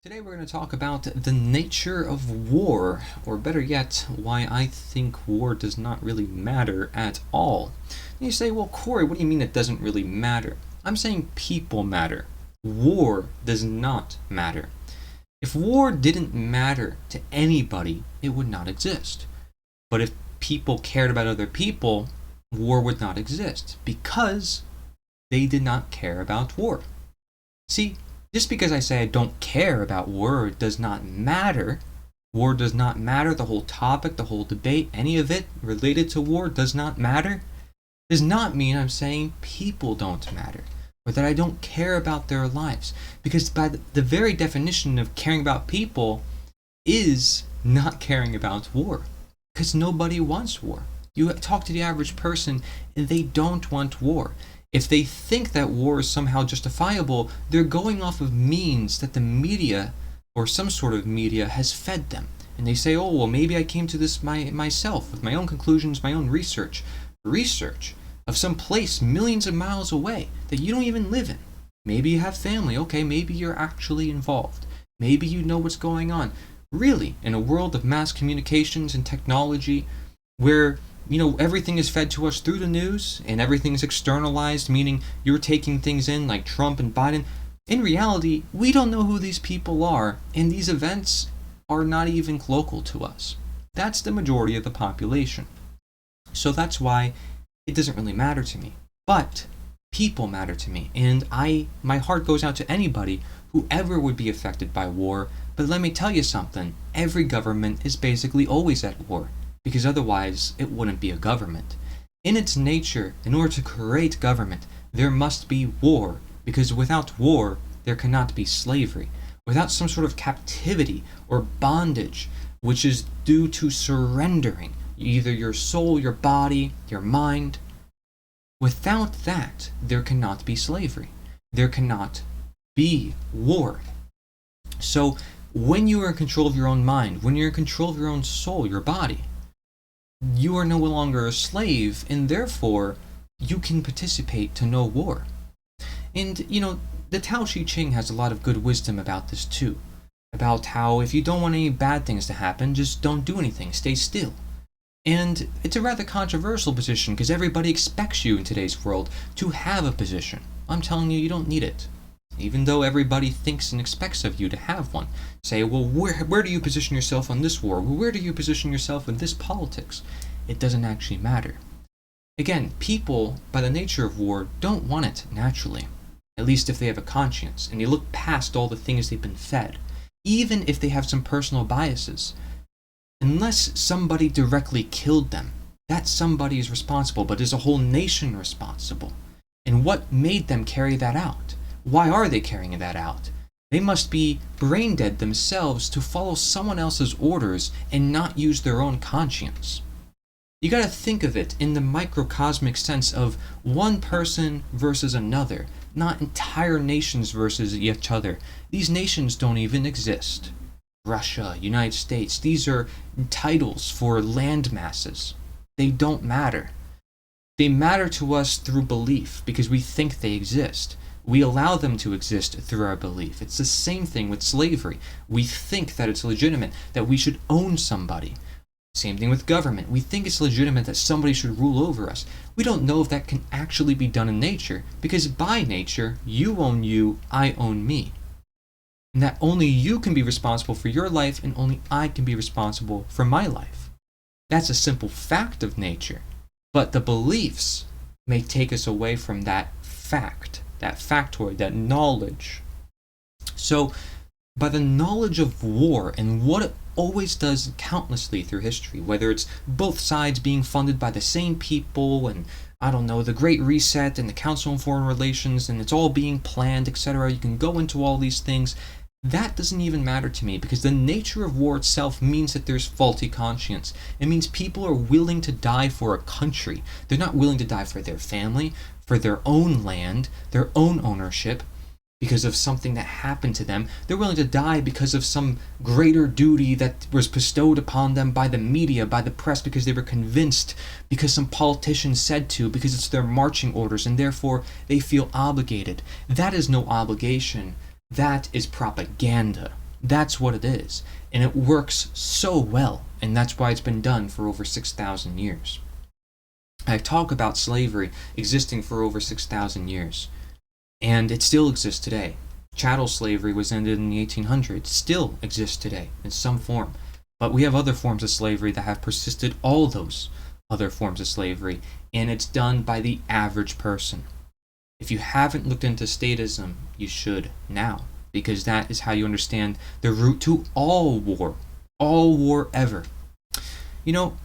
Today we're going to talk about the nature of war, or better yet, why I think war does not really matter at all. And you say, well, Corey, what do you mean it doesn't really matter? I'm saying people matter. War does not matter. If war didn't matter to anybody, it would not exist. But if people cared about other people, war would not exist because they did not care about war. See, just because I say I don't care about war, it does not matter. War does not matter. The whole topic, the whole debate, any of it related to war does not matter. Does not mean I'm saying people don't matter or that I don't care about their lives. Because by the very definition of caring about people is not caring about war. Because nobody wants war. You talk to the average person and they don't want war. If they think that war is somehow justifiable, they're going off of means that the media or some sort of media has fed them. And they say, oh, well, maybe I came to this myself with my own conclusions, my own research. Research of some place millions of miles away that you don't even live in. Maybe you have family. Okay, maybe you're actually involved. Maybe you know what's going on. Really, in a world of mass communications and technology where everything is fed to us through the news and everything's externalized, meaning you're taking things in like Trump and Biden. In reality, we don't know who these people are, and these events are not even local to us. That's the majority of the population. So that's why it doesn't really matter to me. But people matter to me, and my heart goes out to anybody who ever would be affected by war. But let me tell you something, every government is basically always at war. Because otherwise, it wouldn't be a government. In its nature, in order to create government, there must be war. Because without war, there cannot be slavery. Without some sort of captivity or bondage, which is due to surrendering either your soul, your body, your mind. Without that, there cannot be slavery. There cannot be war. So, when you are in control of your own mind, when you're in control of your own soul, your body, you are no longer a slave, and therefore you can participate to no war. And, the Tao Te Ching has a lot of good wisdom about this too. About how if you don't want any bad things to happen, just don't do anything, stay still. And it's a rather controversial position because everybody expects you in today's world to have a position. I'm telling you, you don't need it. Even though everybody thinks and expects of you to have one. Say, well, where do you position yourself on this war? Where do you position yourself in this politics? It doesn't actually matter. Again, people, by the nature of war, don't want it naturally. At least if they have a conscience, and they look past all the things they've been fed. Even if they have some personal biases. Unless somebody directly killed them, that somebody is responsible, but is a whole nation responsible? And what made them carry that out? Why are they carrying that out? They must be brain dead themselves to follow someone else's orders and not use their own conscience. You gotta think of it in the microcosmic sense of one person versus another, not entire nations versus each other. These nations don't even exist. Russia, United States, these are titles for land masses. They don't matter. They matter to us through belief because we think they exist. We allow them to exist through our belief. It's the same thing with slavery. We think that it's legitimate, that we should own somebody. Same thing with government. We think it's legitimate that somebody should rule over us. We don't know if that can actually be done in nature, because by nature, you own you, I own me. And that only you can be responsible for your life, and only I can be responsible for my life. That's a simple fact of nature. But the beliefs may take us away from that fact. That factoid, that knowledge. So, by the knowledge of war and what it always does countlessly through history, whether it's both sides being funded by the same people and, the Great Reset and the Council on Foreign Relations and it's all being planned, etc. You can go into all these things. That doesn't even matter to me because the nature of war itself means that there's faulty conscience. It means people are willing to die for a country. They're not willing to die for their family, for their own land, their own ownership, because of something that happened to them. They're willing to die because of some greater duty that was bestowed upon them by the media, by the press, because they were convinced, because some politician said to, because it's their marching orders, and therefore they feel obligated. That is no obligation. That is propaganda. That's what it is. And it works so well, and that's why it's been done for over 6,000 years. I talk about slavery existing for over 6,000 years, and it still exists today. Chattel slavery was ended in the 1800s, still exists today in some form. But we have other forms of slavery that have persisted, all those other forms of slavery, and it's done by the average person. If you haven't looked into statism, you should now, because that is how you understand the root to all war ever. You know,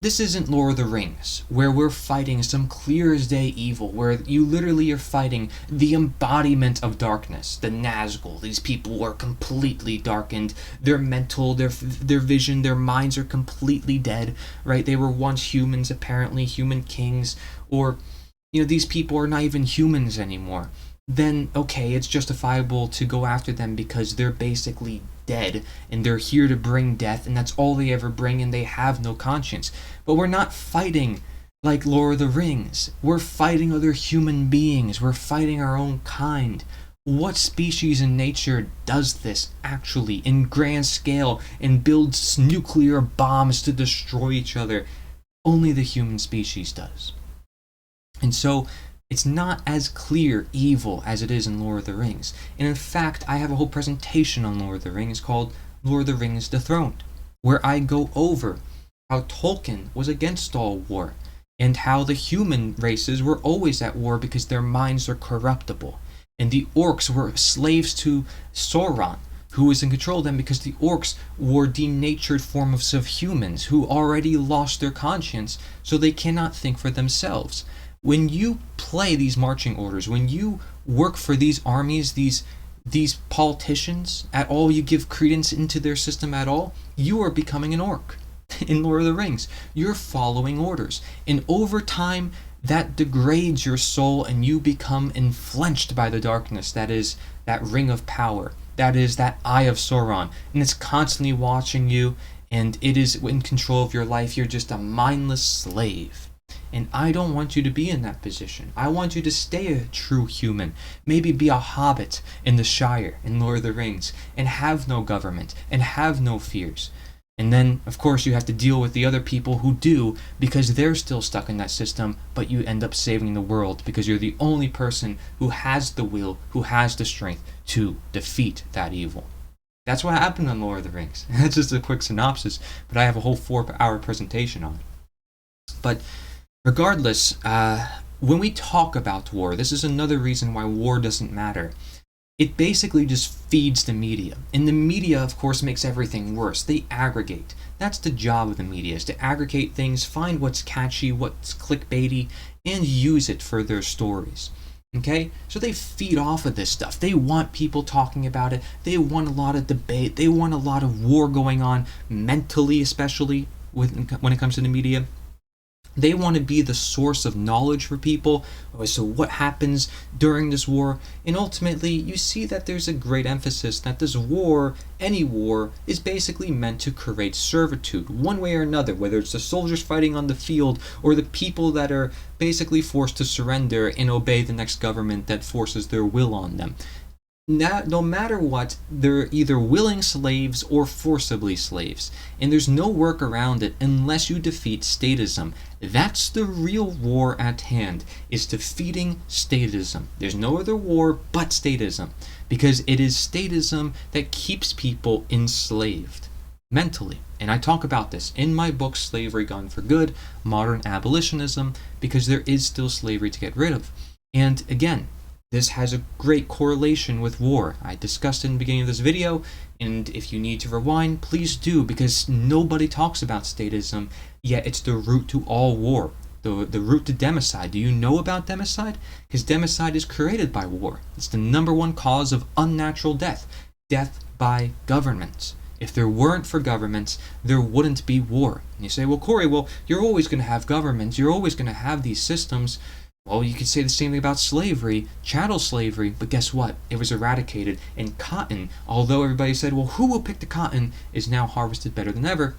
this isn't Lord of the Rings, where we're fighting some clear as day evil, where you literally are fighting the embodiment of darkness, the Nazgul. These people are completely darkened. Their mental, their vision, their minds are completely dead, right? They were once humans, apparently, human kings, or, these people are not even humans anymore. Then, okay, it's justifiable to go after them because they're basically dead and they're here to bring death, and that's all they ever bring, and they have no conscience. But we're not fighting like Lord of the Rings. We're fighting other human beings. We're fighting our own kind. What species in nature does this actually in grand scale and builds nuclear bombs to destroy each other? Only the human species does. And so it's not as clear evil as it is in Lord of the Rings. And in fact, I have a whole presentation on Lord of the Rings called Lord of the Rings Dethroned, where I go over how Tolkien was against all war, and how the human races were always at war because their minds are corruptible. And the orcs were slaves to Sauron, who was in control of them because the orcs were denatured forms of humans who already lost their conscience, so they cannot think for themselves. When you play these marching orders, when you work for these armies, these politicians at all, you give credence into their system at all, you are becoming an orc. In Lord of the Rings, you're following orders. And over time, that degrades your soul and you become influenced by the darkness that is that ring of power. That is that eye of Sauron. And it's constantly watching you, and it is in control of your life. You're just a mindless slave. And I don't want you to be in that position. I want you to stay a true human. Maybe be a hobbit in the Shire in Lord of the Rings and have no government and have no fears. And then, of course, you have to deal with the other people who do because they're still stuck in that system, but you end up saving the world because you're the only person who has the will, who has the strength to defeat that evil. That's what happened on Lord of the Rings. That's just a quick synopsis, but I have a whole 4-hour presentation on it. But regardless, when we talk about war, this is another reason why war doesn't matter. It basically just feeds the media. And the media, of course, makes everything worse. They aggregate. That's the job of the media, is to aggregate things, find what's catchy, what's clickbaity, and use it for their stories. Okay? So they feed off of this stuff. They want people talking about it. They want a lot of debate. They want a lot of war going on, mentally especially, when it comes to the media. They want to be the source of knowledge for people. So what happens during this war? And ultimately, you see that there's a great emphasis that this war, any war, is basically meant to create servitude, one way or another, whether it's the soldiers fighting on the field or the people that are basically forced to surrender and obey the next government that forces their will on them. No matter what, they're either willing slaves or forcibly slaves, and there's no work around it unless you defeat statism. That's the real war at hand, is defeating statism. There's no other war but statism, because it is statism that keeps people enslaved mentally. And I talk about this in my book, Slavery Gone for Good, Modern Abolitionism, because there is still slavery to get rid of. And again, this has a great correlation with war. I discussed it in the beginning of this video, and if you need to rewind, please do, because nobody talks about statism, yet it's the root to all war, the root to democide. Do you know about democide? Because democide is created by war. It's the number one cause of unnatural death by governments. If there weren't for governments, there wouldn't be war. And you say, well, Corey, you're always going to have governments, you're always going to have these systems. Well, you could say the same thing about slavery, chattel slavery, but guess what? It was eradicated, and cotton, although everybody said, well, who will pick the cotton, is now harvested better than ever.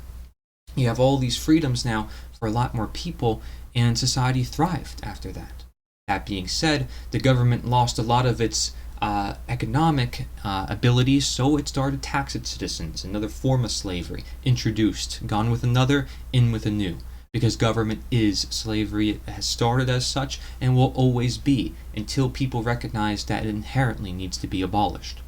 You have all these freedoms now for a lot more people, and society thrived after that. That being said, the government lost a lot of its economic abilities, so it started tax its citizens. Another form of slavery introduced, gone with another, in with a new. Because government is slavery, it has started as such and will always be until people recognize that it inherently needs to be abolished.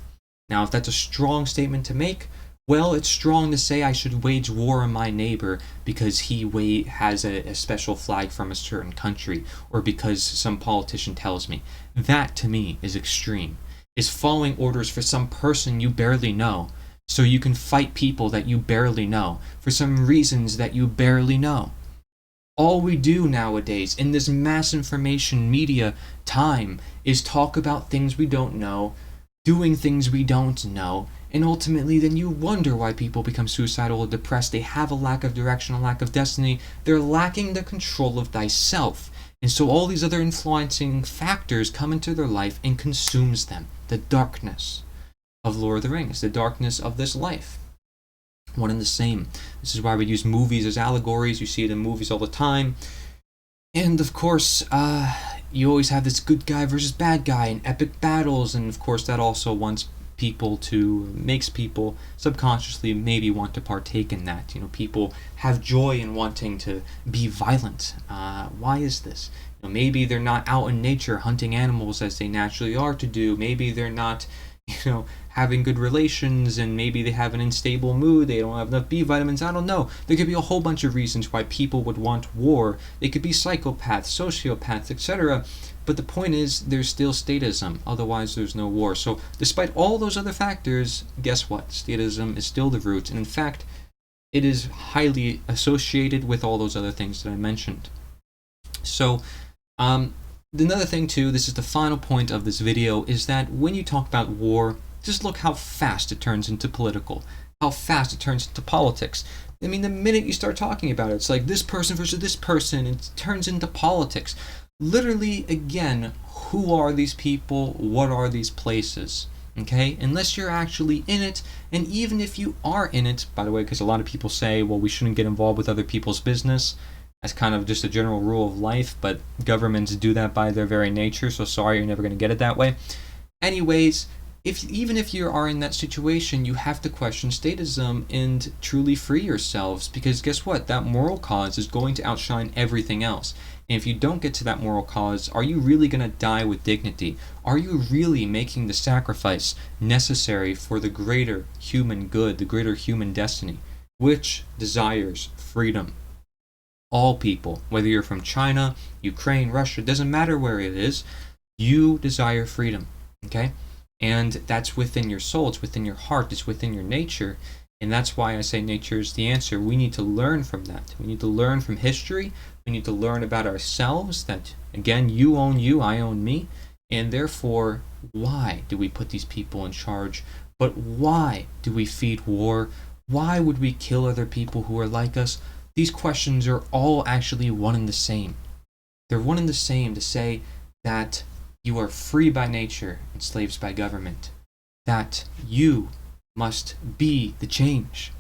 Now, if that's a strong statement to make, well, it's strong to say I should wage war on my neighbor because he has a special flag from a certain country, or because some politician tells me. That, to me, is extreme. Is following orders for some person you barely know, so you can fight people that you barely know, for some reasons that you barely know. All we do nowadays, in this mass information media time, is talk about things we don't know, doing things we don't know, and ultimately then you wonder why people become suicidal or depressed. They have a lack of direction, a lack of destiny. They're lacking the control of thyself. And so all these other influencing factors come into their life and consumes them. The darkness of Lord of the Rings, the darkness of this life. One and the same. This is why we use movies as allegories. You see it in movies all the time. And of course, you always have this good guy versus bad guy in epic battles, and of course that also makes people subconsciously maybe want to partake in that. People have joy in wanting to be violent. Why is this? Maybe they're not out in nature hunting animals as they naturally are to do. Maybe they're not, having good relations, and maybe they have an unstable mood, they don't have enough B vitamins, I don't know. There could be a whole bunch of reasons why people would want war. They could be psychopaths, sociopaths, etc. But the point is, there's still statism, otherwise there's no war. So despite all those other factors, guess what? Statism is still the root, and in fact, it is highly associated with all those other things that I mentioned. So, another thing too, this is the final point of this video, is that when you talk about war, just look how fast it turns into political, how fast it turns into politics. I mean, the minute you start talking about it, it's like this person versus this person, it turns into politics. Literally, again, who are these people? What are these places? Okay? Unless you're actually in it, and even if you are in it, by the way, because a lot of people say, well, we shouldn't get involved with other people's business. That's kind of just a general rule of life, but governments do that by their very nature, so sorry, you're never going to get it that way. Anyways, even if you are in that situation, you have to question statism and truly free yourselves, because guess what? That moral cause is going to outshine everything else. And if you don't get to that moral cause, are you really going to die with dignity? Are you really making the sacrifice necessary for the greater human good, the greater human destiny, which desires freedom? All people, whether you're from China, Ukraine, Russia, doesn't matter where it is, you desire freedom, okay? And that's within your soul, it's within your heart, it's within your nature, and that's why I say nature is the answer. We need to learn from that. We need to learn from history. We need to learn about ourselves, that, again, you own you, I own me, and therefore, why do we put these people in charge? But why do we feed war? Why would we kill other people who are like us? These questions are all actually one and the same. They're one and the same to say that you are free by nature and slaves by government. That you must be the change.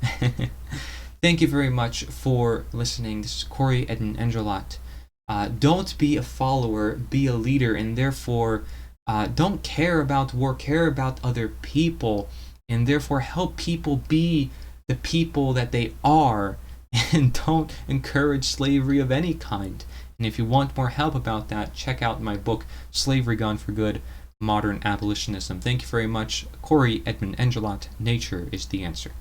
Thank you very much for listening. This is Corey Edmund Engelat. Don't be a follower, be a leader, and therefore don't care about war, care about other people, and therefore help people be the people that they are, and don't encourage slavery of any kind. And if you want more help about that, check out my book, Slavery Gone for Good, Modern Abolitionism. Thank you very much. Corey Edmund Engelat, Nature is the Answer.